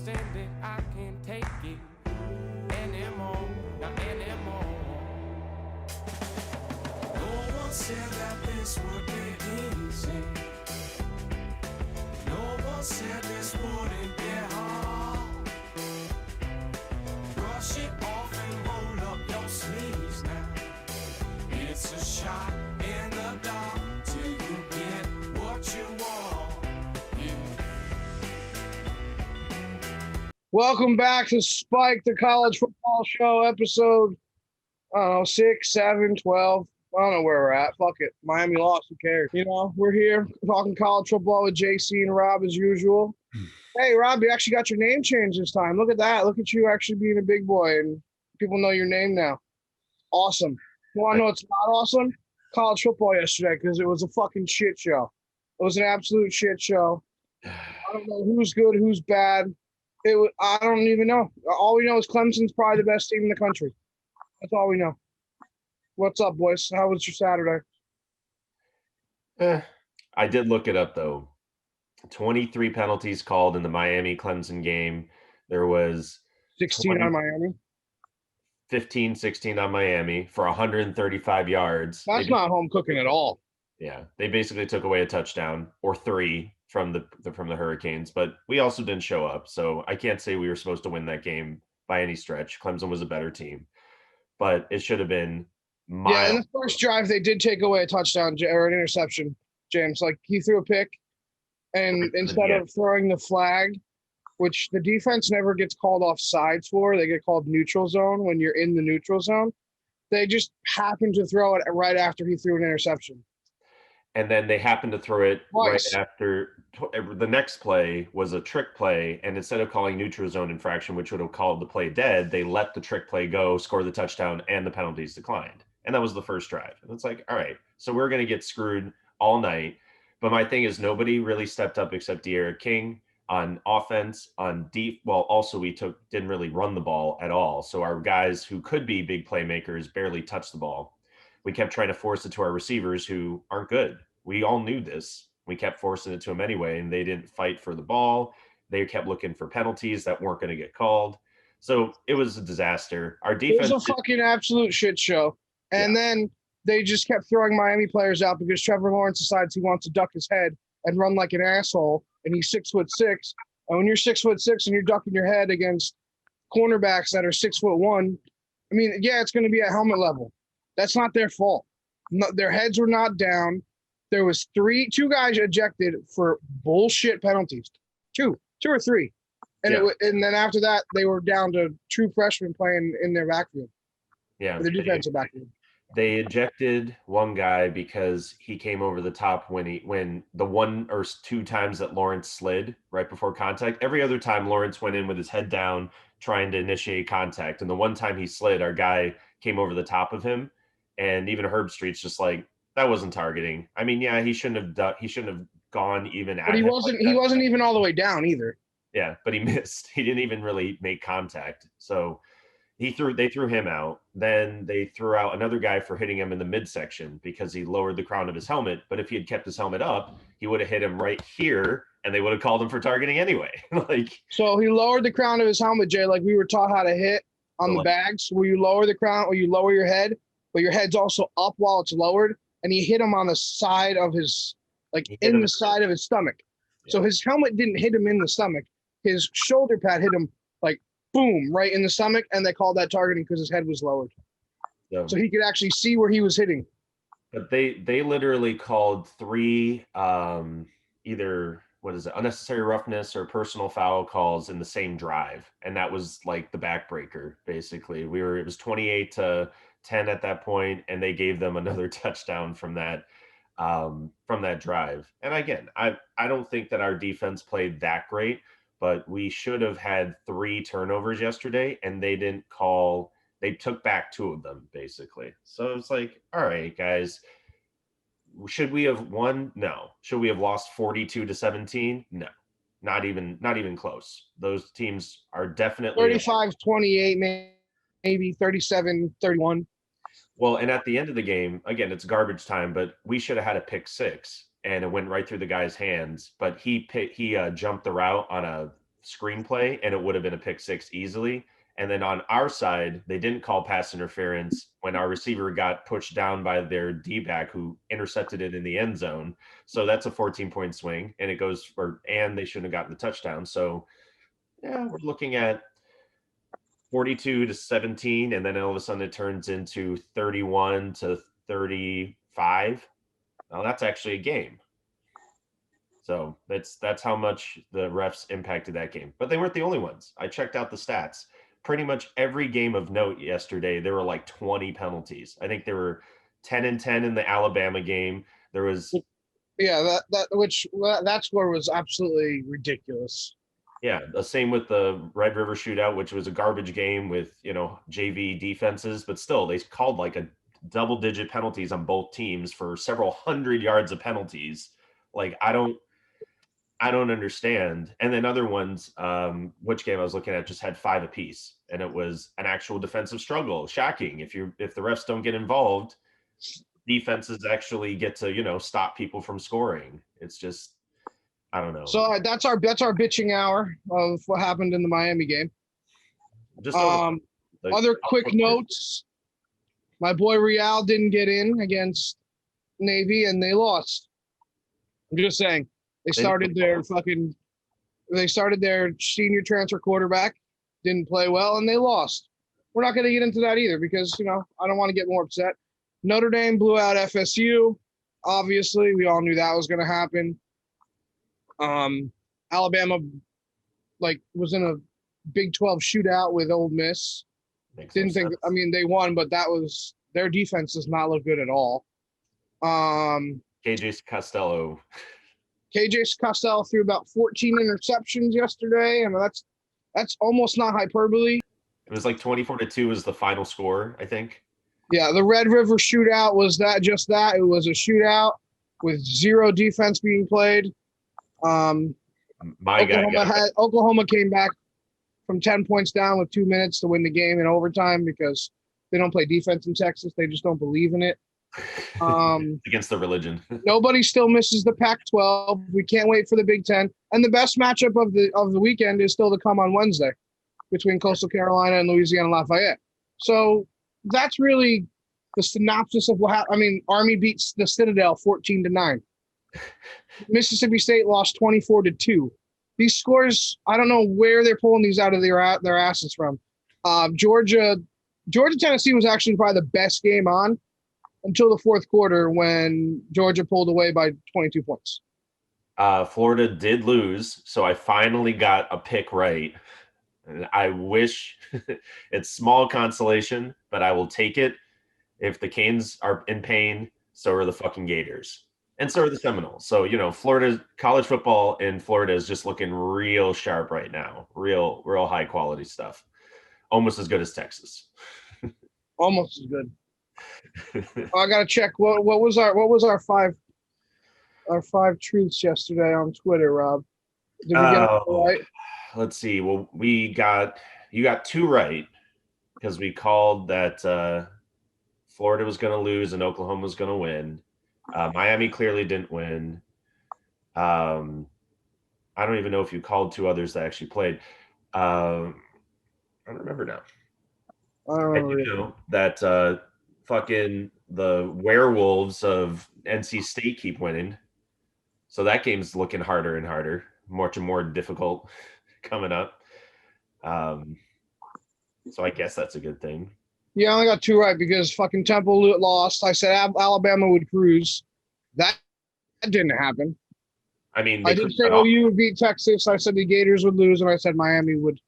stand it, I can't take it anymore, not anymore. No one said that this would be easy. No one said this wouldn't be hard. Brush it off and roll up your sleeves now. It's a shot in the dark till you get what you want. Welcome back to Spike, the college football show, episode, I don't know, 6, 7, 12. I don't know where we're at. Fuck it. Miami lost. Who cares? You know, we're here talking college football with JC and Rob as usual. Hey, Rob, you actually got your name changed this time. Look at that. Look at you actually being a big boy, and people know your name now. Awesome. You want to know what's not awesome? College football yesterday, because it was a fucking shit show. It was an absolute shit show. I don't know who's good, who's bad. I don't even know. All we know is Clemson's probably the best team in the country. That's all we know. What's up, boys? How was your Saturday? I did look it up, though. 23 penalties called in the Miami-Clemson game. There was 16 on Miami. 15, 16 on Miami for 135 yards. That's not home cooking at all. Yeah, they basically took away a touchdown or 3 from the Hurricanes, but we also didn't show up, so I can't say we were supposed to win that game by any stretch. Clemson was a better team, but it should have been miles. Yeah, in the first drive, they did take away a touchdown or an interception, James. Like, he threw a pick, and instead of throwing the flag, which the defense never gets called off sides for, they get called neutral zone when you're in the neutral zone. They just happened to throw it right after he threw an interception. And then they happened to throw it Twice. right after the next play was a trick play. And instead of calling neutral zone infraction, which would have called the play dead, they let the trick play go, score the touchdown, and the penalties declined. And that was the first drive. And it's like, all right, so we're going to get screwed all night. But my thing is nobody really stepped up except De'Ara King on offense, on deep. Well, also we didn't really run the ball at all. So our guys who could be big playmakers barely touched the ball. We kept trying to force it to our receivers who aren't good. We all knew this. We kept forcing it to them anyway, and they didn't fight for the ball. They kept looking for penalties that weren't going to get called. So it was a disaster. Our defense It was a fucking absolute shit show. And then they just kept throwing Miami players out because Trevor Lawrence decides he wants to duck his head and run like an asshole, and he's 6'6". And when you're 6'6" and you're ducking your head against cornerbacks that are 6'1", I mean, yeah, it's going to be at helmet level. That's not their fault. No, their heads were not down. There was two guys ejected for bullshit penalties. Two or three. And and then after that, they were down to true freshmen playing in their backfield. Yeah. The defensive backfield. They ejected one guy because he came over the top when the 1 or 2 times that Lawrence slid right before contact. Every other time Lawrence went in with his head down trying to initiate contact. And the one time he slid, our guy came over the top of him. And even Herb Street's just like, that wasn't targeting. I mean, yeah, he shouldn't have gone even at But he wasn't even all the way down either. Yeah, but he missed. He didn't even really make contact. So they threw him out. Then they threw out another guy for hitting him in the midsection because he lowered the crown of his helmet. But if he had kept his helmet up, he would have hit him right here, and they would have called him for targeting anyway. So he lowered the crown of his helmet, Jay, like we were taught how to hit on the bags. Where you lower the crown, or you lower your head, but your head's also up while it's lowered. And he hit him on the side of his, side of his stomach. Yeah. So his helmet didn't hit him in the stomach. His shoulder pad hit him like boom, right in the stomach. And they called that targeting because his head was lowered. So he could actually see where he was hitting. But they literally called 3 either, unnecessary roughness or personal foul calls in the same drive. And that was like the backbreaker, basically. It was 28-10 at that point, and they gave them another touchdown from that drive. And again, I don't think that our defense played that great, but we should have had 3 turnovers yesterday, and they took back 2 of them basically. So it's like, all right, guys, should we have won? No. Should we have lost 42-17? No. Not even close. Those teams are definitely 35-28, maybe 37-31. Well, and at the end of the game, again, it's garbage time, but we should have had a pick 6, and it went right through the guy's hands. But he jumped the route on a screenplay, and it would have been a pick six easily. And then on our side, they didn't call pass interference when our receiver got pushed down by their D-back who intercepted it in the end zone. So that's a 14-point swing, and it goes for, and they shouldn't have gotten the touchdown. So yeah, we're looking at 42-17, and then all of a sudden it turns into 31-35. Now that's actually a game. So that's how much the refs impacted that game. But they weren't the only ones. I checked out the stats. Pretty much every game of note yesterday, there were like 20 penalties. I think there were 10-10 in the Alabama game. There was that score was absolutely ridiculous. Yeah, the same with the Red River Shootout, which was a garbage game with, JV defenses, but still they called like a double-digit penalties on both teams for several hundred yards of penalties. Like I don't understand. And then other ones, which game I was looking at just had 5 apiece, and it was an actual defensive struggle. Shocking. If the refs don't get involved, defenses actually get to, stop people from scoring. It's just, I don't know. So that's our bitching hour of what happened in the Miami game. Just other quick notes. My boy Real didn't get in against Navy, and they lost. I'm just saying. They started their senior transfer quarterback, didn't play well, and they lost. We're not going to get into that either because, I don't want to get more upset. Notre Dame blew out FSU. Obviously, we all knew that was going to happen. Alabama, was in a Big 12 shootout with Ole Miss. They won, but their defense does not look good at all. KJ Costello threw about 14 interceptions yesterday, and that's almost not hyperbole. It was like 24-2 was the final score, I think. Yeah, the Red River Shootout was just that. It was a shootout with zero defense being played. Oklahoma came back from 10 points down with 2 minutes to win the game in overtime because they don't play defense in Texas. They just don't believe in it. Against the religion. Nobody still misses the Pac-12. We can't wait for the Big Ten. And the best matchup of the weekend is still to come on Wednesday between Coastal Carolina and Louisiana Lafayette. So that's really the synopsis of what happened. Army beats the Citadel 14-9. Mississippi State lost 24-2. These scores, I don't know where they're pulling these out of their asses from. Georgia Tennessee was actually probably the best game on until the fourth quarter when Georgia pulled away by 22 points. Florida did lose, so I finally got a pick right. And I wish it's small consolation, but I will take it. If the Canes are in pain, so are the fucking Gators. And so are the Seminoles. So, Florida college football in Florida is just looking real sharp right now. Real high quality stuff. Almost as good as Texas. Almost as good. I gotta check. What was our five truths yesterday on Twitter, Rob? Did we get it right? Let's see. Well, you got 2 right because we called that Florida was going to lose and Oklahoma was going to win. Miami clearly didn't win. I don't even know if you called 2 others that actually played. I don't remember now. I do know that fucking the Werewolves of NC State keep winning. So that game's looking harder and harder, much more difficult coming up. So I guess that's a good thing. Yeah, I only got 2 right because fucking Temple lost. I said Alabama would cruise. That didn't happen. I did say OU would beat Texas. I said the Gators would lose, and I said Miami would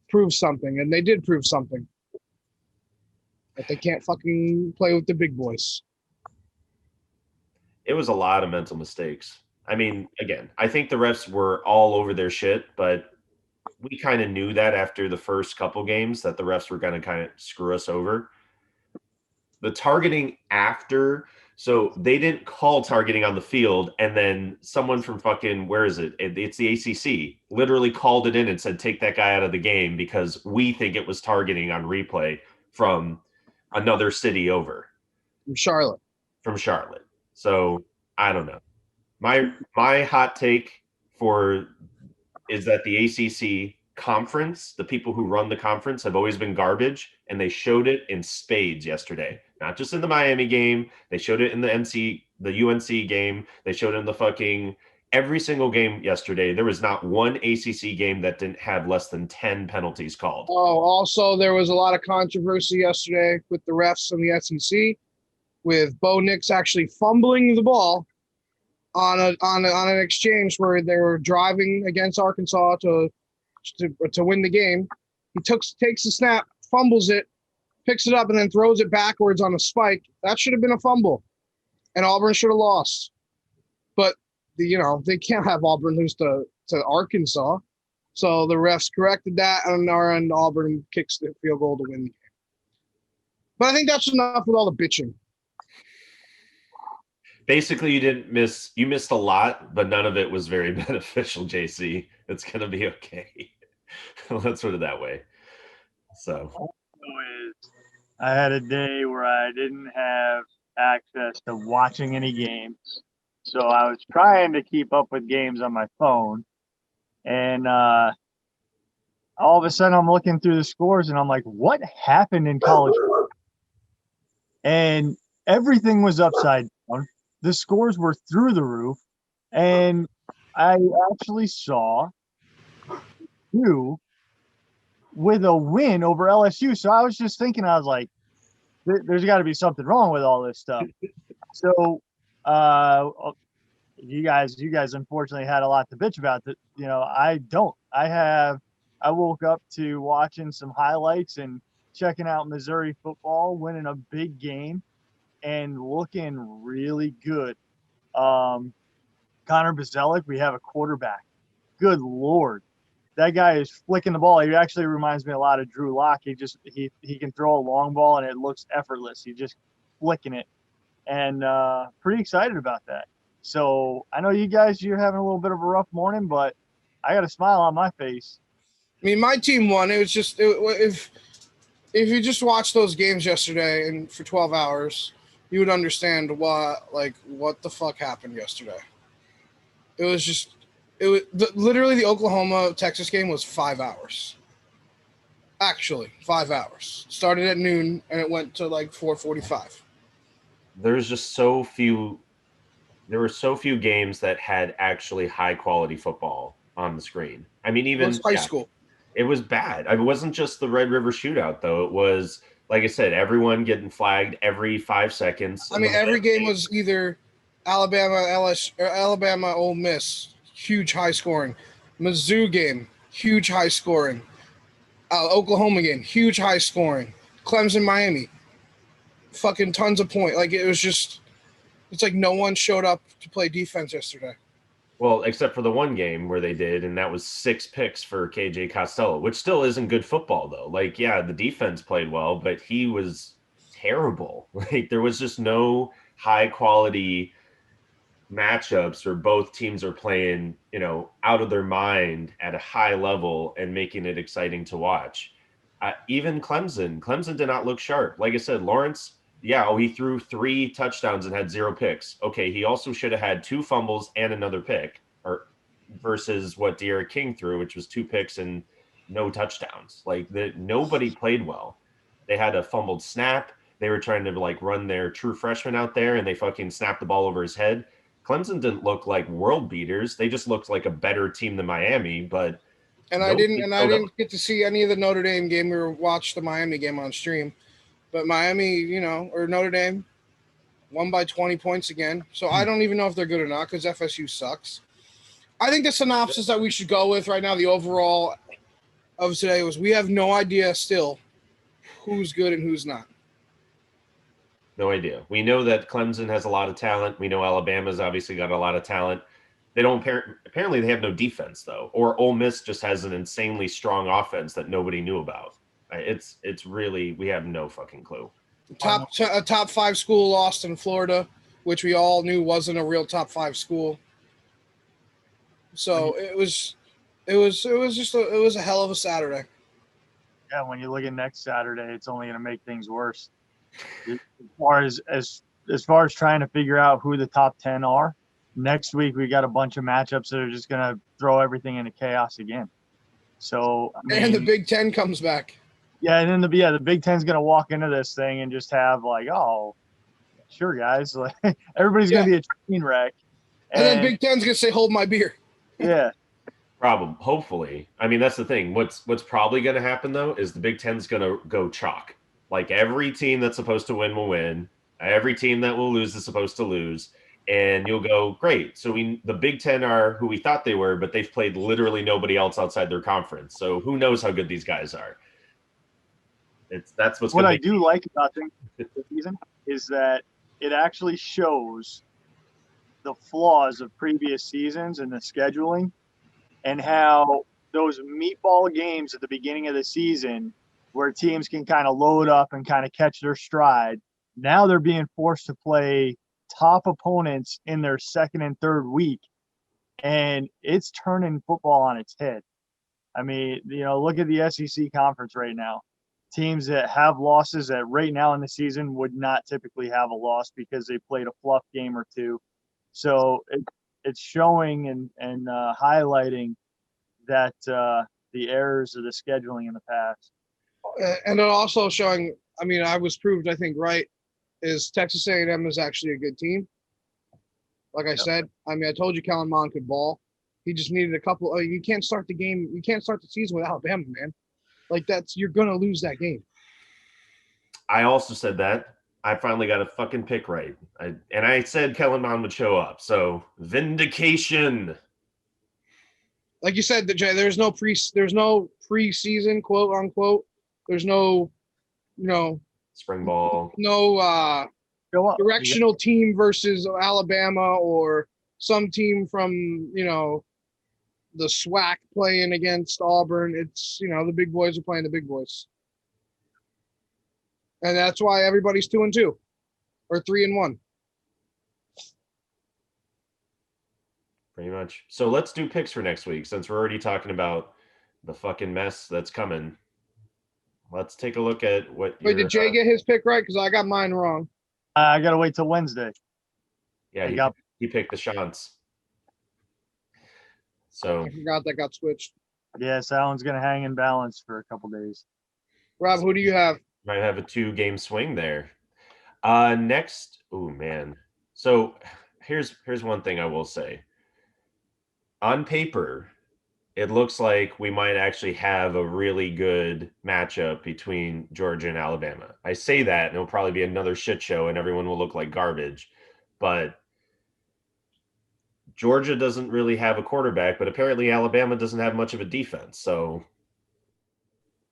prove something, and they did prove something. But they can't fucking play with the big boys. It was a lot of mental mistakes. Again, I think the refs were all over their shit, but we kind of knew that after the first couple games that the refs were going to kind of screw us over. The targeting after, so they didn't call targeting on the field, and then someone from fucking, where is it? It's the ACC, literally called it in and said, take that guy out of the game because we think it was targeting on replay from another city over. From Charlotte. So I don't know. My hot take for is that the ACC conference, the people who run the conference have always been garbage, and they showed it in spades yesterday. Not just in the Miami game, they showed it in the UNC game, they showed it in the fucking every single game yesterday. There was not one ACC game that didn't have less than 10 penalties called. Oh, also there was a lot of controversy yesterday with the refs in the SEC, with Bo Nix actually fumbling the ball on an exchange where they were driving against Arkansas to win the game. He takes the snap, fumbles it, picks it up, and then throws it backwards on a spike. That should have been a fumble, and Auburn should have lost. But they can't have Auburn lose to Arkansas. So the refs corrected that, and Auburn kicks the field goal to win the game. But I think that's enough with all the bitching. Basically, you missed a lot, but none of it was very beneficial, JC. It's going to be okay. Let's put it that way. So I had a day where I didn't have access to watching any games. So I was trying to keep up with games on my phone. And all of a sudden I'm looking through the scores and I'm like, what happened in college? And everything was upside down. The scores were through the roof. And I actually saw you with a win over LSU. So I was just thinking, I was like, there's got to be something wrong with all this stuff. So you guys unfortunately had a lot to bitch about. That I don't. I woke up to watching some highlights and checking out Missouri football, winning a big game and looking really good. Connor Bazelak, we have a quarterback. Good Lord. That guy is flicking the ball. He actually reminds me a lot of Drew Lock. He can throw a long ball and it looks effortless. He's just flicking it. And pretty excited about that. So I know you're having a little bit of a rough morning, but I got a smile on my face. I mean, my team won. It was just if you just watched those games yesterday and for 12 hours, you would understand what the fuck happened yesterday. Literally the Oklahoma-Texas game was 5 hours. Actually, 5 hours. Started at noon and it went to like 4:45. There were so few games that had actually high quality football on the screen. I mean, even high school. It was bad. It wasn't just the Red River Shootout, though. It was, like I said, everyone getting flagged every 5 seconds. I mean, every game was either Alabama, LSU, or Alabama, Ole Miss, huge high scoring. Mizzou game, huge high scoring. Oklahoma game, huge high scoring. Clemson, Miami, fucking tons of points. Like it's like no one showed up to play defense yesterday. Well, except for the one game where they did, and that was 6 picks for KJ Costello, which still isn't good football, though. Like, yeah, the defense played well, but he was terrible. Like, there was just no high-quality matchups where both teams are playing, out of their mind at a high level and making it exciting to watch. Even Clemson did not look sharp. Like I said, Lawrence... Yeah, he threw 3 touchdowns and had 0 picks. Okay, he also should have had 2 fumbles and another pick, or versus what De'Aaron King threw, which was 2 picks and no touchdowns. Like nobody played well. They had a fumbled snap. They were trying to run their true freshman out there, and they fucking snapped the ball over his head. Clemson didn't look like world beaters. They just looked like a better team than Miami, but. I didn't get to see any of the Notre Dame game. We watched the Miami game on stream. But Miami, or Notre Dame, won by 20 points again. So I don't even know if they're good or not because FSU sucks. I think the synopsis that we should go with right now, the overall of today, was we have no idea still who's good and who's not. No idea. We know that Clemson has a lot of talent. We know Alabama's obviously got a lot of talent. They don't apparently they have no defense, though. Or Ole Miss just has an insanely strong offense that nobody knew about. It's really, we have no fucking clue. A top 5 school lost in Florida, which we all knew wasn't a real top 5 school. So it was a hell of a Saturday. Yeah, when you look at next Saturday, it's only going to make things worse. As far as trying to figure out who the top 10 are, next week we got a bunch of matchups that are just going to throw everything into chaos again. So, I mean, And the Big Ten comes back. yeah, and then the Big Ten's going to walk into this thing and just have like, oh, sure, guys, like everybody's going to be a train wreck. And then Big Ten's gonna say, "Hold my beer." Yeah, Hopefully. I mean, that's the thing. What's probably going to happen though is the Big Ten's going to go chalk. Like every team that's supposed to win will win. Every team that will lose is supposed to lose. And you'll go, great. So the Big Ten are who we thought they were, but they've played literally nobody else outside their conference. So who knows how good these guys are? That's what's what I do like about this season is that it actually shows the flaws of previous seasons and the scheduling, and how those meatball games at the beginning of the season where teams can kind of load up and kind of catch their stride, now they're being forced to play top opponents in their second and third week, and it's turning football on its head. I mean, look at the SEC conference right now. Teams that have losses that right now in the season would not typically have a loss because they played a fluff game or two. So it's showing and highlighting that the errors of the scheduling in the past. And then also showing, I mean, I was proved, I think, right, is Texas A&M is actually a good team. Like I said, I mean, I told you Kellen Mond could ball. He just needed a couple. You can't start the game. You can't start the season with Alabama, man. Like you're gonna lose that game. I also said that. I finally got a fucking pick right. I said Kellen Mond would show up. So vindication. Like you said, Jay, there's no preseason, quote unquote. There's no, Spring ball. No directional team versus Alabama or some team from, the SWAC playing against Auburn. It's, the big boys are playing the big boys. And that's why everybody's 2-2 or 3-1. Pretty much. So let's do picks for next week since we're already talking about the fucking mess that's coming. Let's take a look at what. Wait, did Jay get his pick right? Because I got mine wrong. I got to wait till Wednesday. Yeah, he picked the Shants. So I forgot that got switched. Yes, that one's going to hang in balance for a couple days. Rob, who do you have? Might have a 2-game swing there. Next, oh man. So here's one thing I will say. On paper, it looks like we might actually have a really good matchup between Georgia and Alabama. I say that, and it'll probably be another shit show, and everyone will look like garbage. But Georgia doesn't really have a quarterback, but apparently Alabama doesn't have much of a defense. So,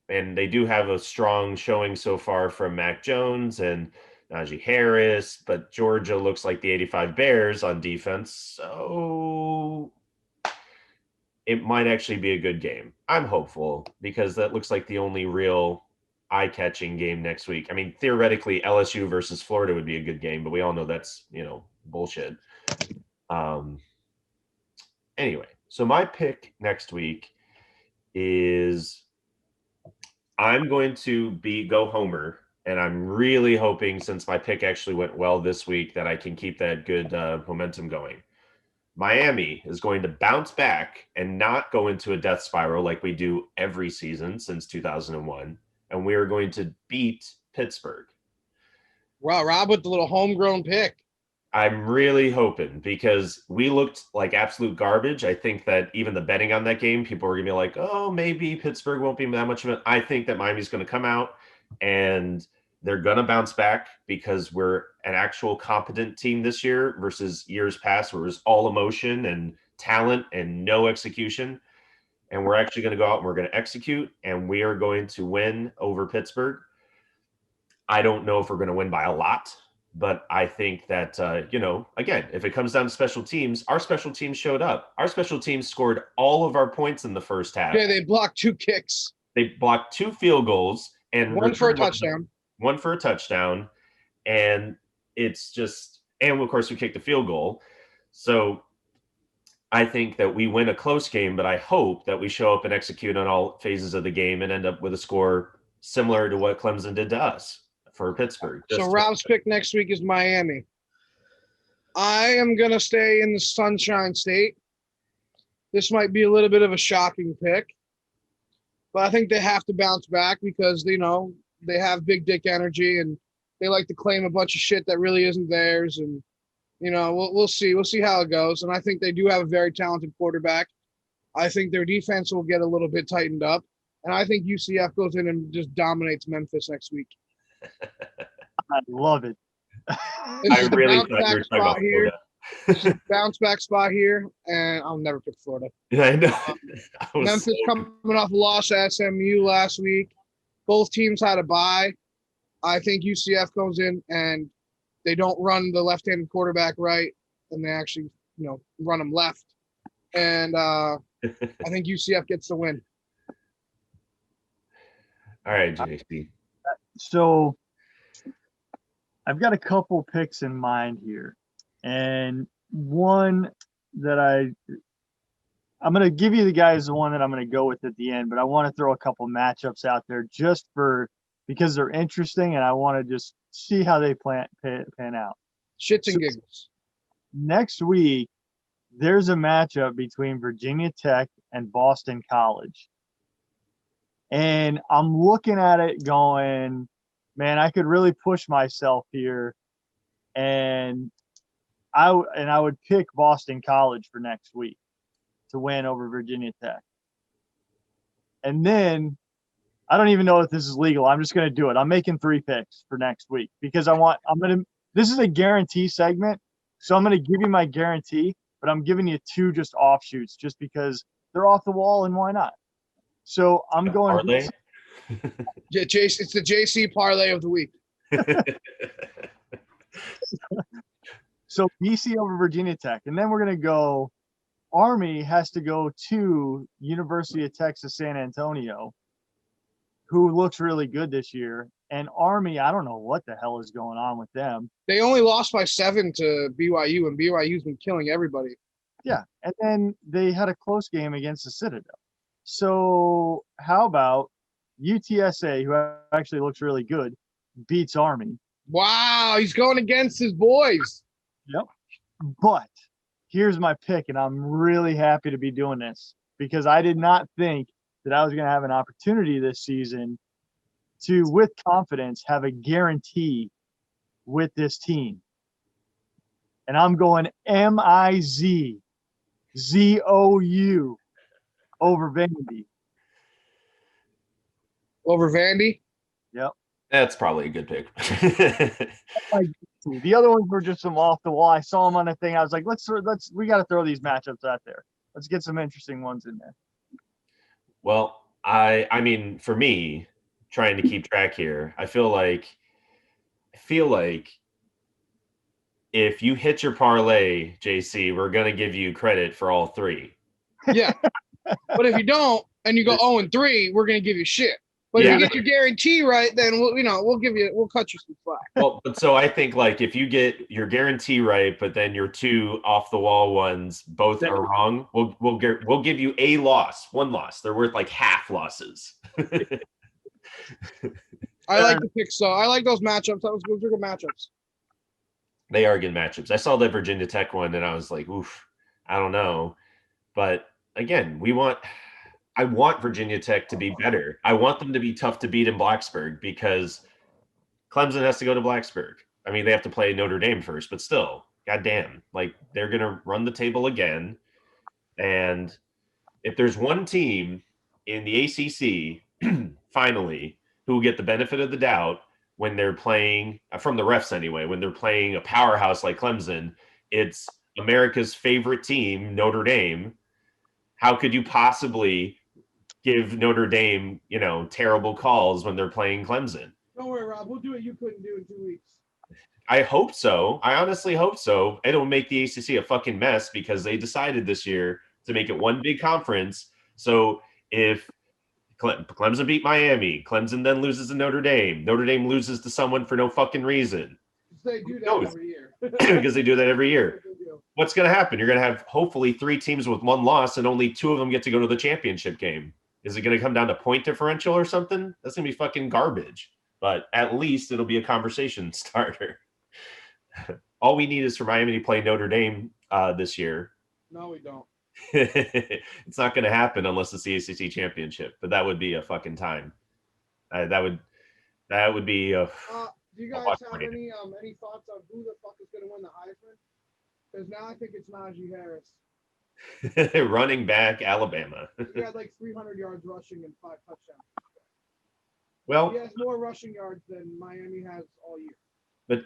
and they do have a strong showing so far from Mac Jones and Najee Harris, but Georgia looks like the 85 Bears on defense. So it might actually be a good game. I'm hopeful because that looks like the only real eye-catching game next week. I mean, theoretically, LSU versus Florida would be a good game, but we all know that's, bullshit. Anyway, so my pick next week is I'm going to go Homer, and I'm really hoping since my pick actually went well this week that I can keep that good momentum going. Miami is going to bounce back and not go into a death spiral like we do every season since 2001, and we are going to beat Pittsburgh. Wow, Rob with the little homegrown pick. I'm really hoping because we looked like absolute garbage. I think that even the betting on that game, people were going to be like, oh, maybe Pittsburgh won't be that much of it. I think that Miami's going to come out and they're going to bounce back because we're an actual competent team this year versus years past where it was all emotion and talent and no execution. And we're actually going to go out and we're going to execute and we are going to win over Pittsburgh. I don't know if we're going to win by a lot. But I think that, again, if it comes down to special teams, our special teams showed up. Our special teams scored all of our points in the first half. Yeah, they blocked 2 kicks. They blocked 2 field goals and one for a touchdown. One for a touchdown. And it's just, and of course, we kicked a field goal. So I think that we win a close game, but I hope that we show up and execute on all phases of the game and end up with a score similar to what Clemson did to us. For Pittsburgh. So Rob's pick next week is Miami. I am going to stay in the Sunshine State. This might be a little bit of a shocking pick, but I think they have to bounce back because, they have big dick energy and they like to claim a bunch of shit that really isn't theirs. And, we'll see. We'll see how it goes. And I think they do have a very talented quarterback. I think their defense will get a little bit tightened up. And I think UCF goes in and just dominates Memphis next week. I love it. I really thought you were talking about Florida. This is a bounce back spot here, and I'll never pick Florida. Yeah, I know. Memphis coming off a loss to SMU last week. Both teams had a bye. I think UCF goes in and they don't run the left-handed quarterback right, and they actually, run him left. And I think UCF gets the win. All right, JC. So I've got a couple picks in mind here, and one that I'm going to give you the guys the one that I'm going to go with at the end, but I want to throw a couple matchups out there just because they're interesting, and I want to just see how they pan out. Shits and giggles. Next week, there's a matchup between Virginia Tech and Boston College. And I'm looking at it going, man, I could really push myself here. And I would pick Boston College for next week to win over Virginia Tech. And then I don't even know if this is legal. I'm just going to do it. I'm making 3 picks for next week because this is a guarantee segment. So I'm going to give you my guarantee, but I'm giving you 2 just offshoots just because they're off the wall and why not? So I'm going. Parlay? Yeah, it's the JC parlay of the week. So BC over Virginia Tech. And then we're going to go Army has to go to University of Texas San Antonio, who looks really good this year. And Army, I don't know what the hell is going on with them. They only lost by 7 to BYU, and BYU's been killing everybody. Yeah, and then they had a close game against the Citadel. So how about UTSA, who actually looks really good, beats Army? Wow, he's going against his boys. Yep. But here's my pick, and I'm really happy to be doing this because I did not think that I was going to have an opportunity this season to, with confidence, have a guarantee with this team. And I'm going MIZZOU over Vandy. Over Vandy? Yep. That's probably a good pick. The other ones were just some off the wall. I saw them on a thing. I was like, we got to throw these matchups out there. Let's get some interesting ones in there. Well, I mean, for me, trying to keep track here, I feel like if you hit your parlay, JC, we're gonna give you credit for all 3. Yeah. But if you don't and you go 0-3, we're gonna give you shit. But if you get your guarantee right, then we'll cut you some slack. Well, but so I think like if you get your guarantee right, but then your 2 off the wall ones both are wrong, we'll give you one loss. They're worth like half losses. I like the picks, so I like those matchups. Those are good matchups. They are good matchups. I saw the Virginia Tech one and I was like, oof, I don't know. But again, I want Virginia Tech to be better. I want them to be tough to beat in Blacksburg because Clemson has to go to Blacksburg. I mean, they have to play Notre Dame first, but still, goddamn, like they're going to run the table again. And if there's one team in the ACC, finally, who will get the benefit of the doubt when they're playing, from the refs anyway, when they're playing a powerhouse like Clemson, it's America's favorite team, Notre Dame. How could you possibly give Notre Dame, terrible calls when they're playing Clemson? Don't worry, Rob. We'll do what you couldn't do in 2 weeks. I hope so. I honestly hope so. It'll make the ACC a fucking mess because they decided this year to make it one big conference. So if Clemson beat Miami, Clemson then loses to Notre Dame loses to someone for no fucking reason. They do that every year. Because they do that every year. What's going to happen? You're going to have hopefully 3 teams with 1 loss and only 2 of them get to go to the championship game. Is it going to come down to point differential or something? That's going to be fucking garbage. But at least it'll be a conversation starter. All we need is for Miami to play Notre Dame this year. No, we don't. It's not going to happen unless it's the ACC championship, but that would be a fucking time. That would be a. Do you guys have any thoughts on who the fuck is going to win the Heisman? Because now I think it's Najee Harris. Running back, Alabama. He had like 300 yards rushing and 5 touchdowns. Well, he has more rushing yards than Miami has all year. But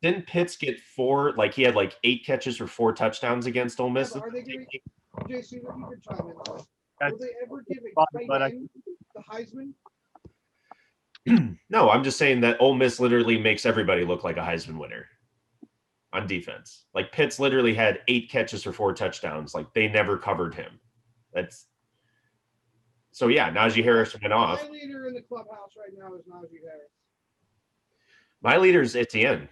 didn't Pitts get 4? Like he had like 8 catches for 4 touchdowns against Ole Miss. Yeah, are they giving JC? You could chime in. Will they ever give a tight end the Heisman? No, I'm just saying that Ole Miss literally makes everybody look like a Heisman winner on defense. Like Pitts literally had 8 catches for 4 touchdowns. Like they never covered him. So yeah, Najee Harris went off. My leader in the clubhouse right now is Najee Harris. My leader is Etienne.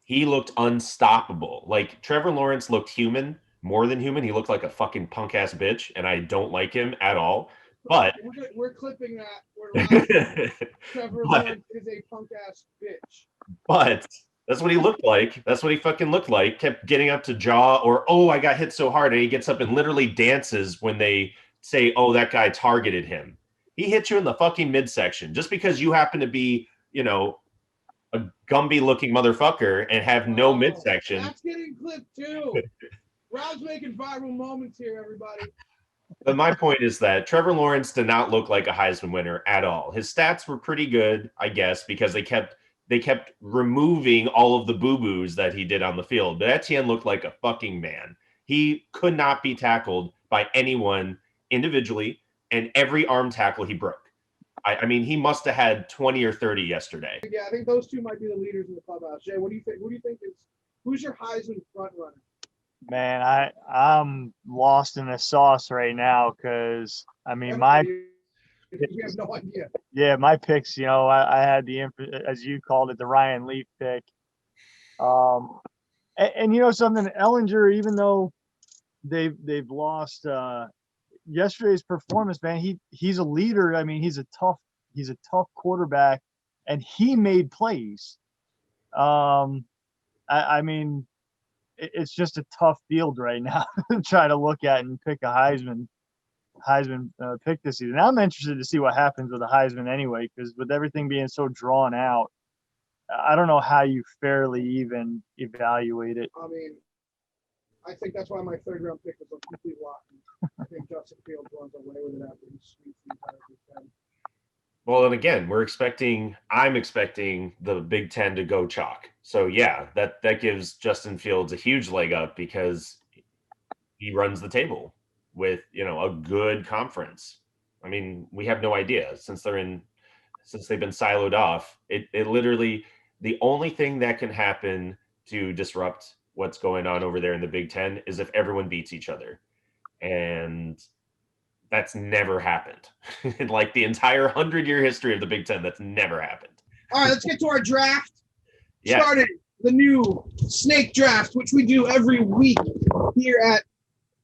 He looked unstoppable. Like Trevor Lawrence looked human, more than human. He looked like a fucking punk ass bitch, and I don't like him at all. But we're clipping that. We're Trevor Lawrence is a punk ass bitch. But that's what he looked like. That's what he fucking looked like. Kept getting up to jaw or, oh, I got hit so hard. And he gets up and literally dances when they say, oh, that guy targeted him. He hit you in the fucking midsection just because you happen to be, a Gumby looking motherfucker and have no midsection. That's getting clipped too. Rob's making viral moments here, everybody. But my point is that Trevor Lawrence did not look like a Heisman winner at all. His stats were pretty good, I guess, because they kept removing all of the boo-boos that he did on the field. But Etienne looked like a fucking man. He could not be tackled by anyone individually, and every arm tackle he broke. I mean, he must have had 20 or 30 yesterday. Yeah, I think those two might be the leaders in the clubhouse. Jay, what do you think? Who do you think who's your Heisman front runner? Man, I'm lost in the sauce right now because I mean you have no idea. Yeah, my picks. I had as you called it, the Ryan Leaf pick. And something, Ellinger, even though they've lost yesterday's performance, man, he's a leader. I mean, he's a tough quarterback, and he made plays. I mean, it's just a tough field right now to try to look at and pick a Heisman pick this season. Now I'm interested to see what happens with the Heisman anyway, because with everything being so drawn out, I don't know how you fairly even evaluate it. I mean, I think that's why my 3rd round pick was a complete lock. I think Justin Fields runs away with it after he sweeps the entire Big Ten. Well, and again, I'm expecting the Big Ten to go chalk. So yeah, that gives Justin Fields a huge leg up because he runs the table with, a good conference. I mean, we have no idea since they've been siloed off. It literally, the only thing that can happen to disrupt what's going on over there in the Big Ten is if everyone beats each other. And that's never happened. In like the entire 100-year history of the Big Ten, that's never happened. All right, let's get to our draft. Yeah. Starting the new snake draft, which we do every week here at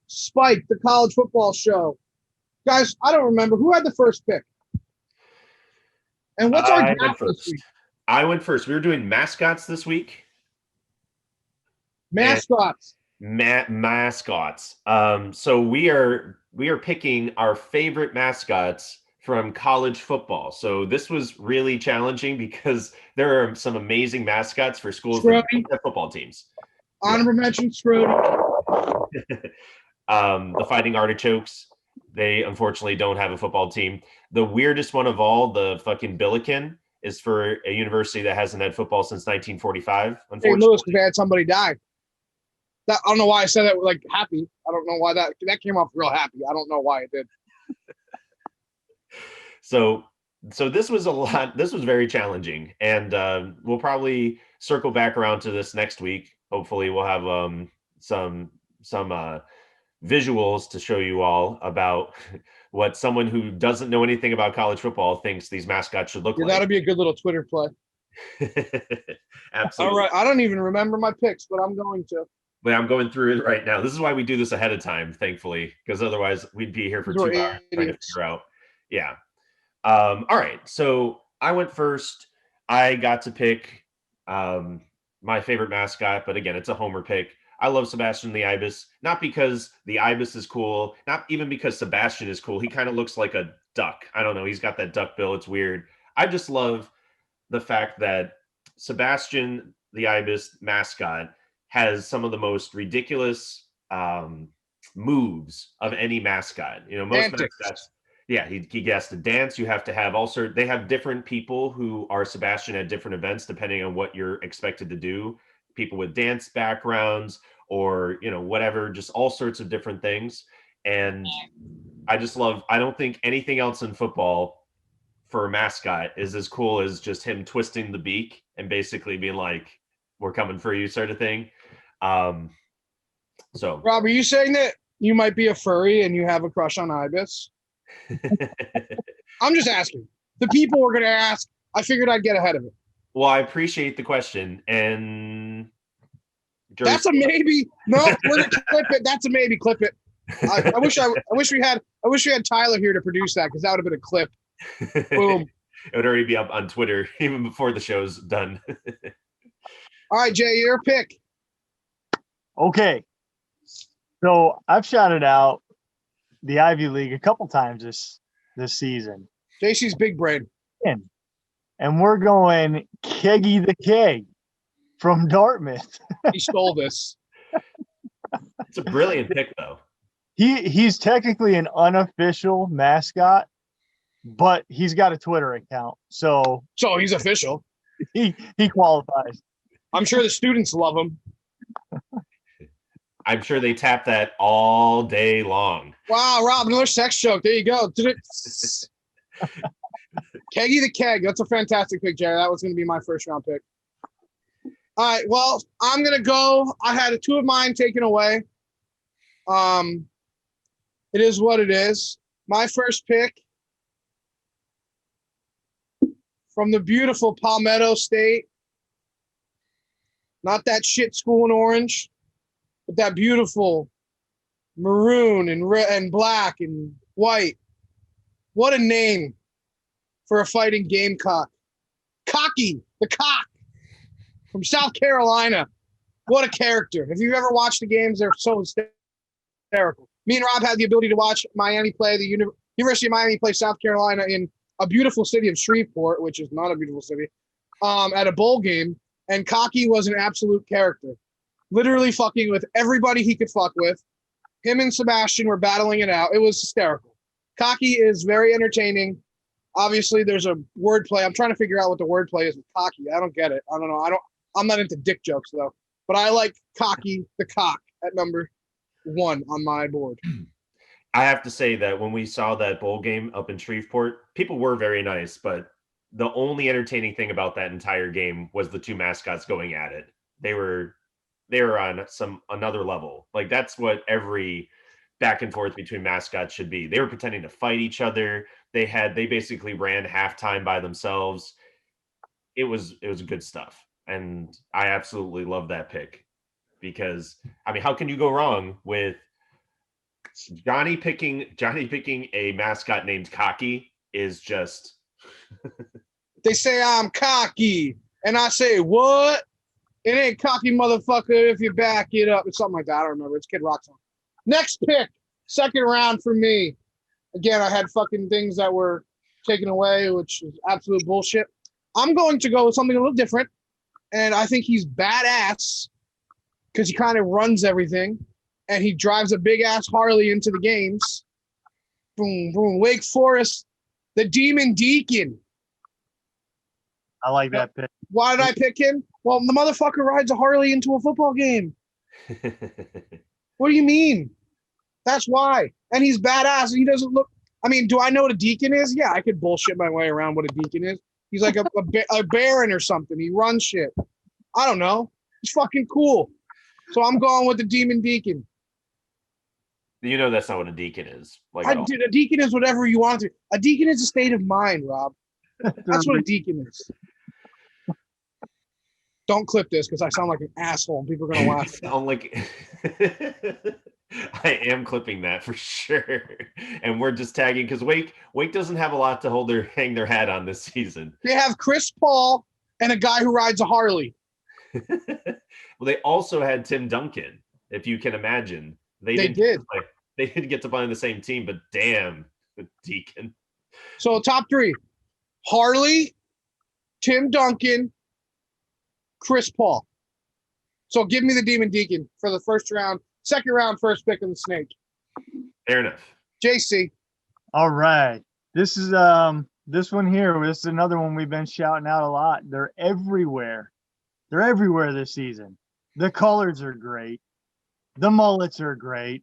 Spike, the college football show. Guys, I don't remember. Who had the first pick? And what's our draft this week? I went first. We were doing mascots this week. Mascots. Mascots. So we are picking our favorite mascots from college football. So this was really challenging because there are some amazing mascots for schools that have football teams. Honorable mention, Scrody. The Fighting Artichokes. They unfortunately don't have a football team. The weirdest one of all, the fucking Billiken, is for a university that hasn't had football since 1945. Unfortunately, St. Louis, because they had somebody die. I don't know why I said that like happy. I don't know why that came off real happy. I don't know why it did. So this was a lot. This was very challenging, and we'll probably circle back around to this next week. Hopefully, we'll have some visuals to show you all about what someone who doesn't know anything about college football thinks these mascots should look like. That'd be a good little Twitter play. Absolutely. All right. I don't even remember my picks, but I'm going to. But I'm going through it right now. This is why we do this ahead of time, thankfully, because otherwise we'd be here for 2 hours trying to figure out. Yeah. All right. So I went first. I got to pick my favorite mascot, but again, it's a homer pick. I love Sebastian the Ibis, not because the Ibis is cool, not even because Sebastian is cool. He kind of looks like a duck. I don't know. He's got that duck bill. It's weird. I just love the fact that Sebastian the Ibis mascot has some of the most ridiculous moves of any mascot. You know, most Antics. mascots, yeah, he has to dance. You have to have also, they have different people who are Sebastian at different events, depending on what you're expected to do. People with dance backgrounds or, you know, whatever, just all sorts of different things. And I just love, I don't think anything else in football for a mascot is as cool as just him twisting the beak and basically being like, we're coming for you sort of thing. So Rob, are you saying that you might be a furry and you have a crush on Ibis? I'm just asking. The people were going to ask. I figured I'd get ahead of it. Well, I appreciate the question. And that's a maybe. No, we're going to clip it. That's a maybe. Clip it. I wish we had Tyler here to produce that, because that would have been a clip. Boom. It would already be up on Twitter even before the show's done. All right, Jay, your pick. Okay. So I've shouted out the Ivy League a couple times this season. JC's big brain. And we're going Keggy the Keg from Dartmouth. He stole this. It's a brilliant pick, though. He's technically an unofficial mascot, but he's got a Twitter account. So he's official. He qualifies. I'm sure the students love him. I'm sure they tap that all day long. Wow, Rob, another sex joke. There you go. Keggy the Keg. That's a fantastic pick, Jerry. That was going to be my first round pick. All right, well, I'm going to go. I had two of mine taken away. It is what it is. My first pick from the beautiful Palmetto State. Not that shit school in orange, but that beautiful maroon and black and white. What a name for a fighting gamecock. Cocky, the cock from South Carolina. What a character. If you've ever watched the games, they're so hysterical. Me and Rob had the ability to watch Miami play, the University of Miami play South Carolina in a beautiful city of Shreveport, which is not a beautiful city, at a bowl game. And Cocky was an absolute character. Literally fucking with everybody he could fuck with. Him and Sebastian were battling it out. It was hysterical. Cocky is very entertaining. Obviously, there's a wordplay. I'm trying to figure out what the wordplay is with Cocky. I don't get it. I don't know. I'm not into dick jokes, though. But I like Cocky the cock at number 1 on my board. I have to say that when we saw that bowl game up in Shreveport, people were very nice, but the only entertaining thing about that entire game was the two mascots going at it. They were on another level. Like, that's what every back and forth between mascots should be. They were pretending to fight each other. They basically ran halftime by themselves. It was good stuff. And I absolutely love that pick, because I mean, how can you go wrong with Johnny picking a mascot named Cocky? Is just They say I'm cocky, and I say, what? It ain't cocky, motherfucker, if you back it up. It's something like that. I don't remember. It's Kid Rock song. Next pick, second round for me. Again, I had fucking things that were taken away, which is absolute bullshit. I'm going to go with something a little different, and I think he's badass because he kind of runs everything, and he drives a big-ass Harley into the games. Boom, boom. Wake Forest, the Demon Deacon. I like that pick. Why did I pick him? Well, the motherfucker rides a Harley into a football game. What do you mean? That's why. And he's badass. And he doesn't look. I mean, do I know what a deacon is? Yeah, I could bullshit my way around what a deacon is. He's like a baron or something. He runs shit. I don't know. He's fucking cool. So I'm going with the Demon Deacon. You know that's not what a deacon is. Like, A deacon is whatever you want to. A deacon is a state of mind, Rob. That's what a deacon is. Don't clip this because I sound like an asshole and people are going to laugh. I'm like, I am clipping that for sure. And we're just tagging because Wake doesn't have a lot to hang their hat on this season. They have Chris Paul and a guy who rides a Harley. Well, they also had Tim Duncan, if you can imagine. They did. They didn't get to play on the same team, but damn, Deacon. So top three: Harley, Tim Duncan, Chris Paul. So give me the Demon Deacon for the first round, second round, first pick of the Snake. Fair enough. JC. All right. This is this one here. This is another one we've been shouting out a lot. They're everywhere. They're everywhere this season. The colors are great. The mullets are great.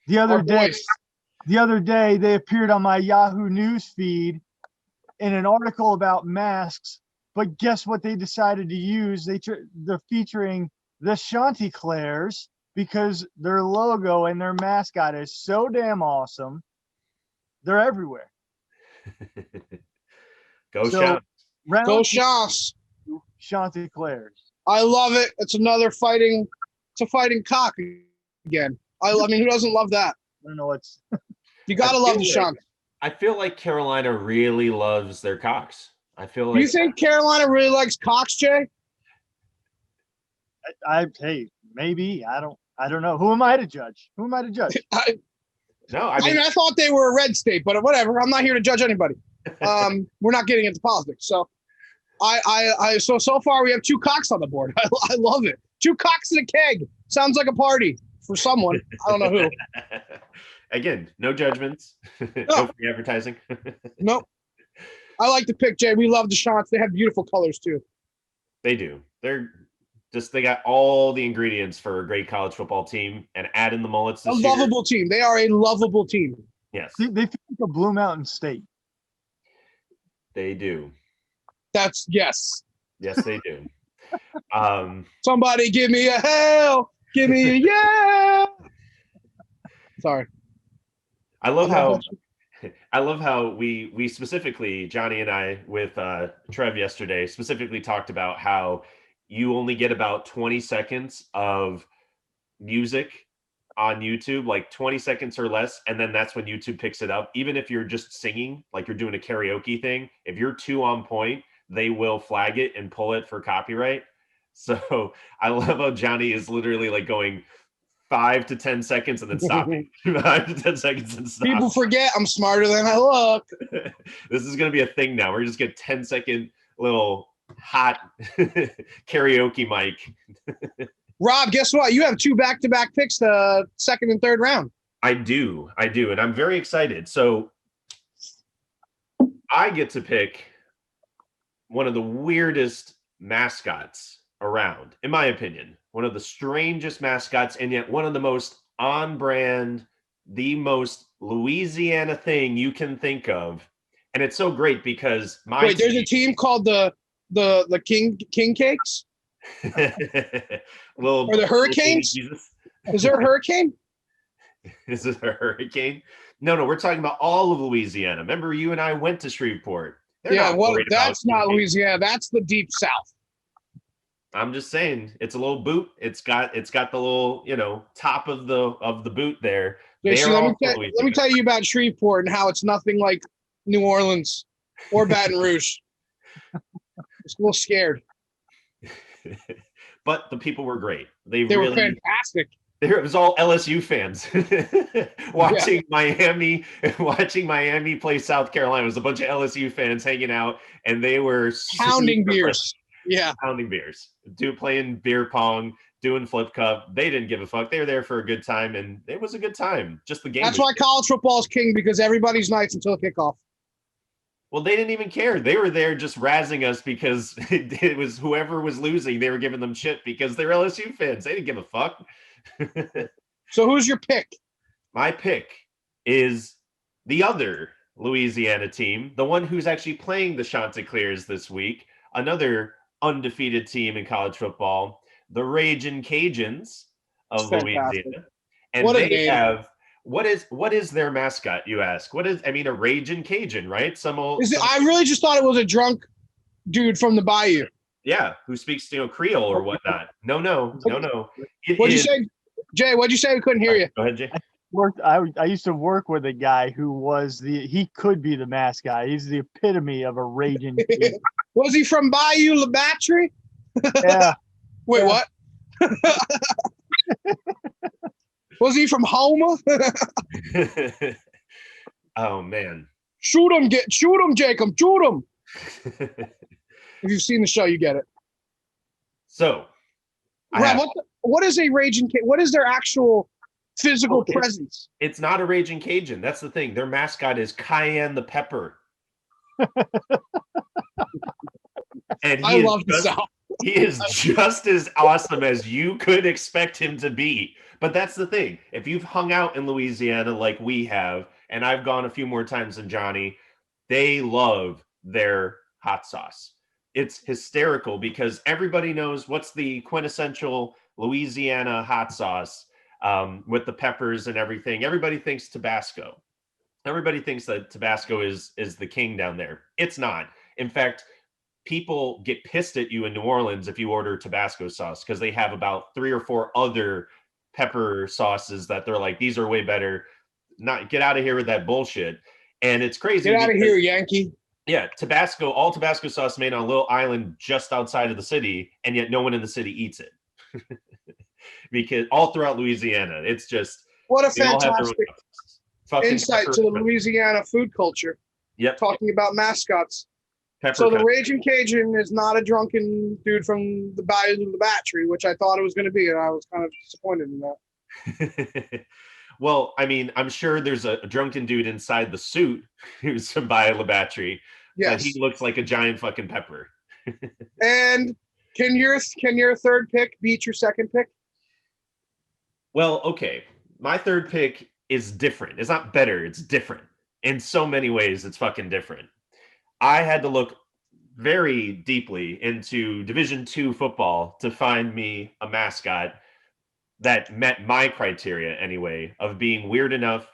The other day they appeared on my Yahoo News feed in an article about masks. But guess what they decided to use? They're featuring the Chanticleers because their logo and their mascot is so damn awesome. They're everywhere. Go Chants. Go Chants. Chanticleers. I love it. It's a fighting cock again. I mean, who doesn't love that? I don't know what's. You gotta love the Chants. I feel like Carolina really loves their cocks. I feel like. You think Carolina really likes cocks, Jay? Hey, maybe. I don't know. Who am I to judge? I mean, I thought they were a red state, but whatever. I'm not here to judge anybody. We're not getting into politics. So so far we have two cocks on the board. I love it. Two cocks in a keg. Sounds like a party for someone. I don't know who. Again, no judgments. No free advertising. Nope. I like the pick, Jay. We love the Chants. They have beautiful colors too. They do. They got all the ingredients for a great college football team, and add in the mullets this year. Lovable team. They are a lovable team. Yes. They feel like a Blue Mountain State. They do. Yes. Yes, they do. Somebody give me a hell. Give me a yeah. Sorry. I love how we specifically, Johnny and I with Trev yesterday, specifically talked about how you only get about 20 seconds of music on YouTube, like 20 seconds or less. And then that's when YouTube picks it up. Even if you're just singing, like you're doing a karaoke thing, if you're too on point, they will flag it and pull it for copyright. So I love how Johnny is literally like going 5 to 10 seconds and then stopping. 5 to 10 seconds and stopping. People forget I'm smarter than I look. This is going to be a thing now. We're just get 10-second little hot karaoke mic. Rob, guess what? You have two back-to-back picks, the second and third round. I do. And I'm very excited. So I get to pick one of the weirdest mascots around, in my opinion. One of the strangest mascots, and yet one of the most on-brand, the most Louisiana thing you can think of. And it's so great because there's a team called the King Cakes? Or the Hurricanes? Is there a hurricane? Is it a hurricane? No, we're talking about all of Louisiana. Remember, you and I went to Shreveport. That's not Louisiana. That's the deep south. I'm just saying, it's a little boot. It's got the little, top of the boot there. Let me tell you about Shreveport and how it's nothing like New Orleans or Baton Rouge. It's a little scared. But the people were great. They were fantastic. It was all LSU fans watching Miami play South Carolina. It was a bunch of LSU fans hanging out, and they were pounding beers. Pounding beers, playing beer pong, doing flip cup. They didn't give a fuck. They were there for a good time, and it was a good time. Just the game. That's why college football is king, because everybody's nice until kickoff. Well, they didn't even care. They were there just razzing us because it was whoever was losing. They were giving them shit because they're LSU fans. They didn't give a fuck. So who's your pick? My pick is the other Louisiana team, the one who's actually playing the Chanticleers this week, another undefeated team in college football, the Ragin' Cajuns of Louisiana. And they have what is their mascot, you ask? A Ragin' Cajun, right? I really just thought it was a drunk dude from the bayou. Yeah, who speaks Creole or whatnot. No. What'd you say, Jay? What'd you say? We couldn't hear you. Go ahead, Jay. I used to work with a guy who he could be the mascot. He's the epitome of a raging. Was he from Bayou La Battery? Yeah. Wait, Yeah. what? Was he from Homer? Oh man. Shoot him, Jacob, shoot him. If you've seen the show, you get it. So, Rob, what is a Raging Cajun? What is their actual physical presence? It's not a Raging Cajun. That's the thing. Their mascot is Cayenne the Pepper. And I love the sound. He is just as awesome as you could expect him to be. But that's the thing. If you've hung out in Louisiana like we have, and I've gone a few more times than Johnny, they love their hot sauce. It's hysterical because everybody knows what's the quintessential Louisiana hot sauce with the peppers and everything. Everybody thinks Tabasco. Everybody thinks that Tabasco is the king down there. It's not. In fact, people get pissed at you in New Orleans if you order Tabasco sauce because they have about 3 or 4 other pepper sauces that they're like, these are way better. Not get out of here with that bullshit. And it's crazy. Get out of here, Yankee. Yeah, all Tabasco sauce made on a little island just outside of the city, and yet no one in the city eats it. Because all throughout Louisiana, it's just what a fantastic insight to the Louisiana food culture. Yep. Talking about mascots. So the Raging Cajun is not a drunken dude from the Bayou of the Battery, which I thought it was going to be, and I was kind of disappointed in that. Well, I mean, I'm sure there's a drunken dude inside the suit who's from Bayou La Battery, but he looks like a giant fucking pepper. And can your third pick beat your second pick? Well, okay. My third pick is different. It's not better. It's different. In so many ways, it's fucking different. I had to look very deeply into Division II football to find me a mascot that met my criteria anyway of being weird enough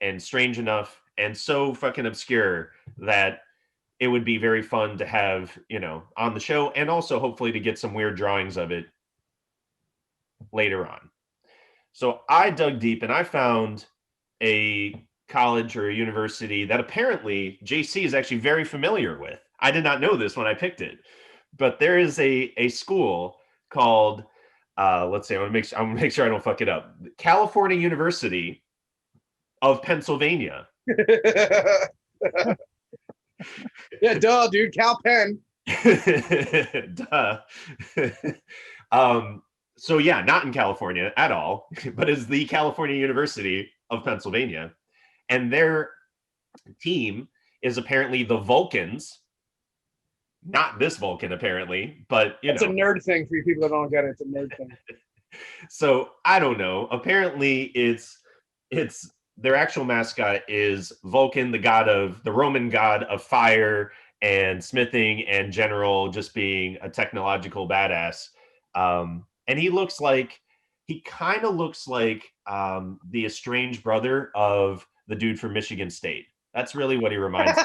and strange enough and so fucking obscure that it would be very fun to have, on the show, and also hopefully to get some weird drawings of it later on. So I dug deep and I found a college or a university that apparently JC is actually very familiar with. I did not know this when I picked it, but there is a school called let's see, I'm gonna make sure I don't fuck it up. California University of Pennsylvania. Yeah, duh, dude. Cal Penn. Duh. So yeah, not in California at all, but is the California University of Pennsylvania. And their team is apparently the Vulcans. Not this Vulcan, apparently, but it's a nerd thing for you people that don't get it. It's a nerd thing. So I don't know. Apparently, it's their actual mascot is Vulcan, the Roman god of fire and smithing and general, just being a technological badass. And he kind of looks like the estranged brother of the dude from Michigan State. That's really what he reminds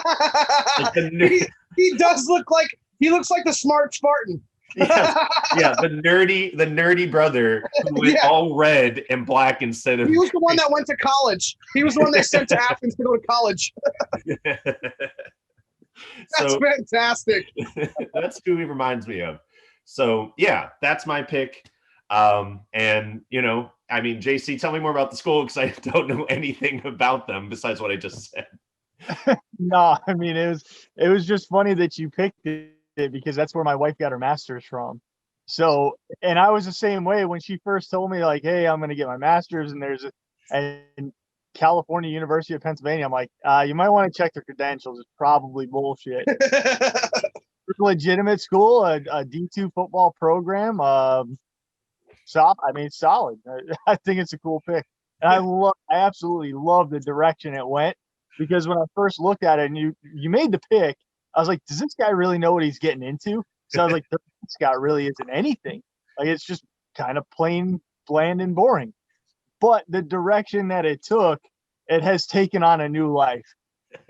me. He does look like the smart Spartan. Yeah, the nerdy brother who went all red and black instead of. He was the one that went to college. He was the one they sent to Athens to go to college. That's fantastic. That's who he reminds me of. So yeah, that's my pick. And I mean, JC, tell me more about the school because I don't know anything about them besides what I just said. No, I mean it was just funny that you picked it because that's where my wife got her master's from. So, and I was the same way when she first told me like, "Hey, I'm going to get my master's," and there's a California University of Pennsylvania. I'm like, you might want to check their credentials. It's probably bullshit. It's a legitimate school, a D2 football program. Solid. I think it's a cool pick, and I absolutely love the direction it went. Because when I first looked at it and you made the pick, I was like, does this guy really know what he's getting into? So I was like, this guy really isn't anything. Like, it's just kind of plain, bland, and boring. But the direction that it took, it has taken on a new life.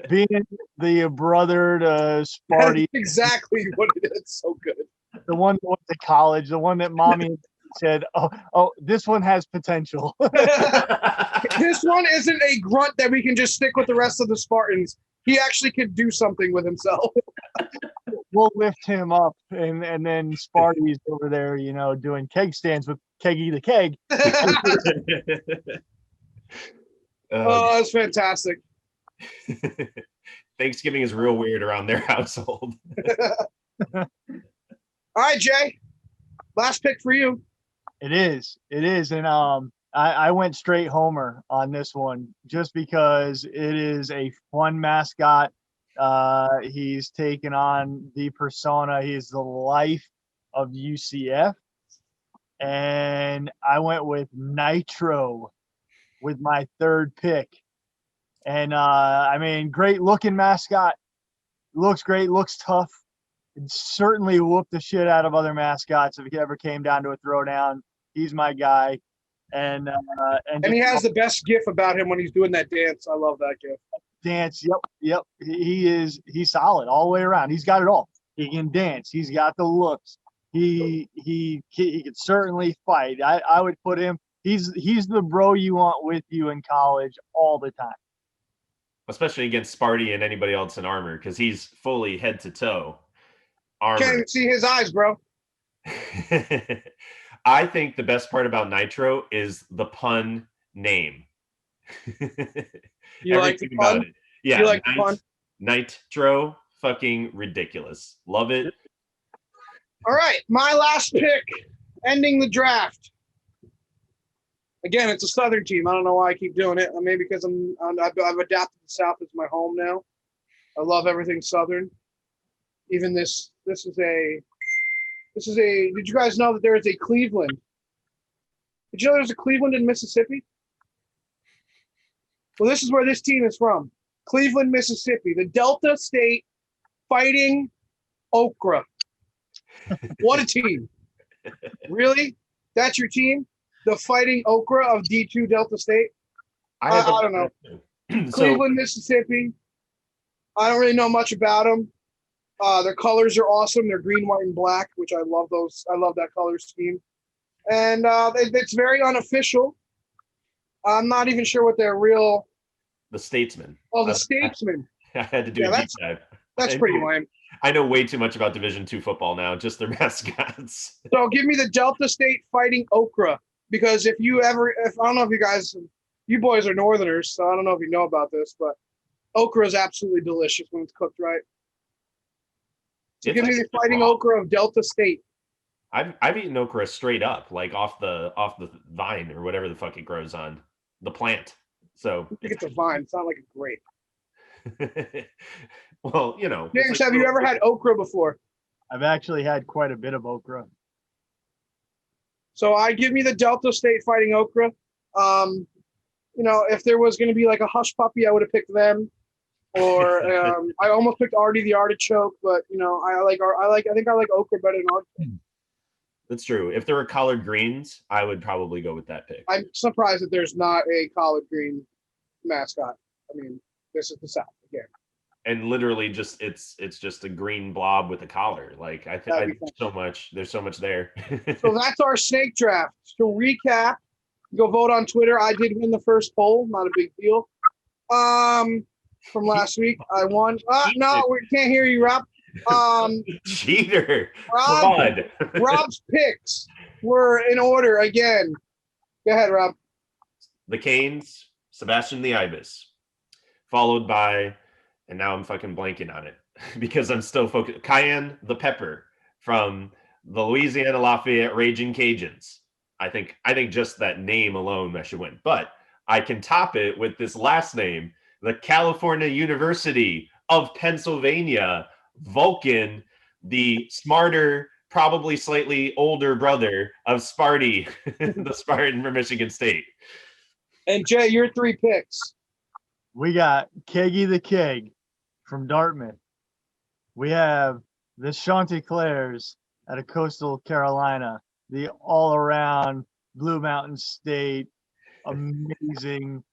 Being the brother to Sparty. That's exactly what it is. So good. The one that went to college, the one that mommy said, oh, this one has potential. This one isn't a grunt that we can just stick with the rest of the Spartans. He actually could do something with himself. we'll lift him up, and then Sparty's over there, doing keg stands with Keggy the Keg. Oh, that's fantastic. Thanksgiving is real weird around their household. All right, Jay. Last pick for you. It is, and I went straight Homer on this one just because it is a fun mascot. He's taken on the persona. He's the life of UCF, and I went with Nitro with my third pick. And I mean, great looking mascot. Looks great. Looks tough. Can certainly whoop the shit out of other mascots if it ever came down to a throwdown. He's my guy. And he has the best gif about him when he's doing that dance. I love that gif. Dance. Yep. He's solid all the way around. He's got it all. He can dance. He's got the looks. He can certainly fight. I would put him. He's the bro you want with you in college all the time. Especially against Sparty and anybody else in armor, because he's fully head to toe armor. Can't even see his eyes, bro. I think the best part about Nitro is the pun name. You like the pun? Yeah, you like the pun? Nitro, fucking ridiculous. Love it. All right, my last pick, ending the draft. Again, it's a Southern team. I don't know why I keep doing it. Maybe because I've adapted the South as my home now. I love everything Southern. Even this is a. Did you guys know that there is a Cleveland? Did you know there's a Cleveland in Mississippi? Well, this is where this team is from. Cleveland, Mississippi. The Delta State Fighting Okra. What a team. Really? That's your team? The Fighting Okra of D2 Delta State? I don't know. Cleveland, Mississippi. I don't really know much about them. Their colors are awesome. They're green, white, and black, which I love those. I love that color scheme. And it's very unofficial. I'm not even sure what their real. The Statesman. Oh, the Statesman. I had to do a deep dive. That's pretty lame. I know way too much about Division II football now, just their mascots. So give me the Delta State Fighting Okra, because if I don't know if you boys are Northerners, so I don't know if you know about this, but okra is absolutely delicious when it's cooked right. So give me the Fighting Okra of Delta State. I've eaten okra straight up, like off the vine or whatever the fuck it grows on, the plant. So I think it's a vine. It's not like a grape. Well, James, have you ever had okra before? I've actually had quite a bit of okra. So I give me the Delta State Fighting Okra. If there was going to be like a hush puppy, I would have picked them. Or I almost picked Artie the Artichoke, but I think I like okra better than artichoke. That's true. If there were collard greens, I would probably go with that pick. I'm surprised that there's not a collard green mascot. I mean, this is the South again. And literally it's just a green blob with a collar. Like there's so much there. So that's our snake draft. To recap, go vote on Twitter. I did win the first poll, not a big deal. From last week, I won. No, we can't hear you, Rob. Cheater. Rob's picks were in order again. Go ahead, Rob. The Canes, Sebastian the Ibis, followed by, and now I'm fucking blanking on it because I'm still focused. Cayenne the Pepper from the Louisiana Lafayette Raging Cajuns. I think just that name alone I should win, but I can top it with this last name, the California University of Pennsylvania, Vulcan, the smarter, probably slightly older brother of Sparty, the Spartan from Michigan State. And Jay, your three picks. We got Keggy the Keg from Dartmouth. We have the Chanticleers out of Coastal Carolina, the all-around Blue Mountain State, amazing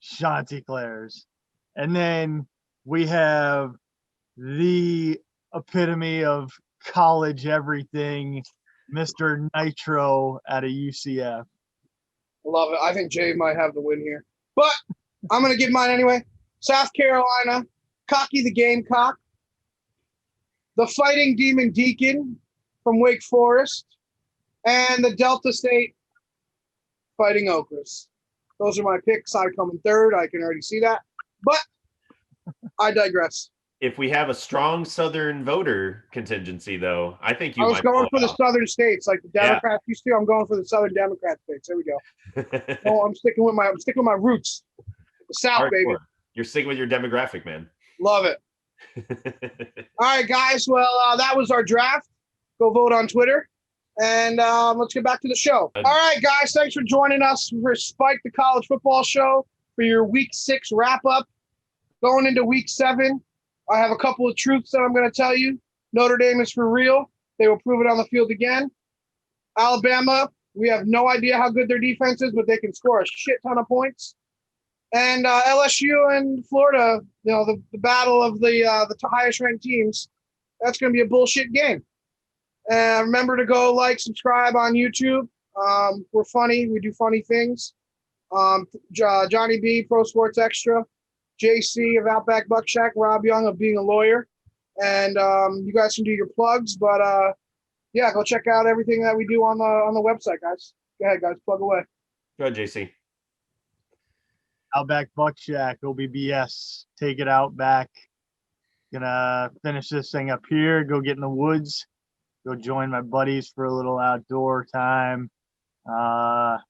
Chanticleers. And then we have the epitome of college everything, Mr. Nitro out of UCF. Love it. I think Jay might have the win here. But I'm going to give mine anyway. South Carolina, Cocky the Gamecock. the Fighting Demon Deacon from Wake Forest, and the Delta State Fighting Okras. Those are my picks. I come in third. I can already see that. But I digress. If we have a strong Southern voter contingency, though, I think you I was might going pull for it the off. Southern states, like the Democrats used to. I'm going for the Southern Democrat states. There we go. No, I'm sticking with my roots. The South, Hardcore. baby. You're sticking with your demographic, man. Love it. All right, guys. Well, that was our draft. Go vote on Twitter. And let's get back to the show. All right, guys. Thanks for joining us for Spike the College Football Show for your Week 6 wrap-up. Going into Week 7, I have a couple of truths that I'm going to tell you. Notre Dame is for real. They will prove it on the field again. Alabama, we have no idea how good their defense is, but they can score a shit ton of points. And LSU and Florida, the battle of the highest ranked teams, that's going to be a bullshit game. Remember to go subscribe on YouTube. We're funny. We do funny things. Johnny B, Pro Sports Extra, JC of Outback Buck Shack, Rob Young of Being a Lawyer. And you guys can do your plugs, but yeah, go check out everything that we do on the website, guys. Go ahead, guys, plug away. Go ahead, JC. Outback Buck Shack, OBBS. Take it out back. Gonna finish this thing up here. Go get in the woods. Go join my buddies for a little outdoor time.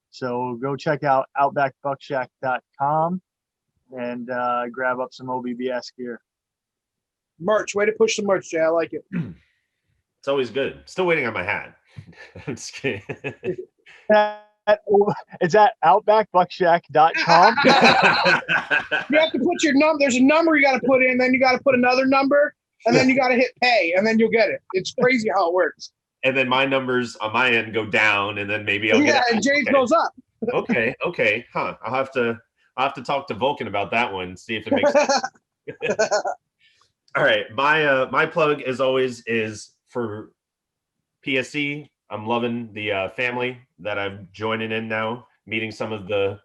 So go check out outbackbuckshack.com and grab up some OBBS gear. Merch. Way to push the merch, Jay. I like it. It's always good. Still waiting on my hat. I'm just kidding. It's at outbackbuckshack.com. You have to put your number. There's a number you got to put in, then you got to put another number, and then you got to hit pay, and then you'll get it. It's crazy how it works. And then my numbers on my end go down, and then maybe I'll get Yeah, and Jay's goes up. Okay. Huh. I'll have to talk to Vulcan about that one, see if it makes sense. All right. My plug, as always, is for PSC. I'm loving the family that I'm joining in now, meeting some of the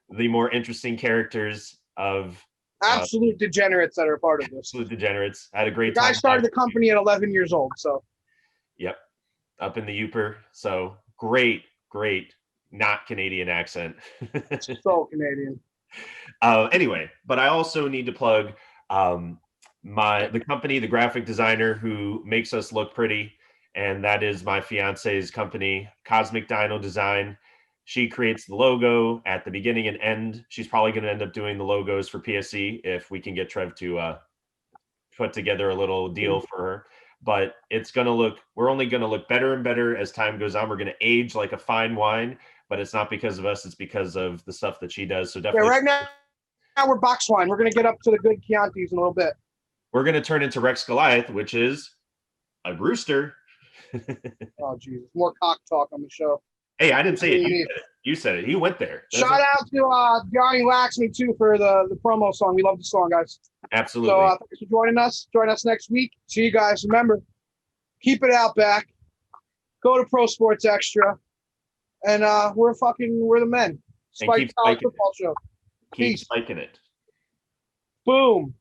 more interesting characters of Absolute degenerates that are a part of this. Absolute degenerates. I had a great The guy time. started the company at 11 years old, so. Yep. Up in the Yooper. So great, not Canadian accent. So Canadian. Anyway, but I also need to plug the company, the graphic designer who makes us look pretty, and that is my fiance's company, Cosmic Dino Design. She creates the logo at the beginning and end. She's probably going to end up doing the logos for PSC if we can get Trev to put together a little deal for her. But we're only going to look better and better as time goes on. We're going to age like a fine wine, but it's not because of us. It's because of the stuff that she does. So definitely. Yeah, right now we're box wine. We're going to get up to the good Chiantis in a little bit. We're going to turn into Rex Goliath, which is a rooster. Oh, Jesus. More cock talk on the show. Hey, I didn't say it. You said it. You went there. Shout out to Johnny Laxmi, too, for the promo song. We love the song, guys. Absolutely. So thanks for joining us. Join us next week. See you guys. Remember, keep it out back. Go to Pro Sports Extra. And we're the men. Spike College Football Show. Keep Peace. spiking it. Boom.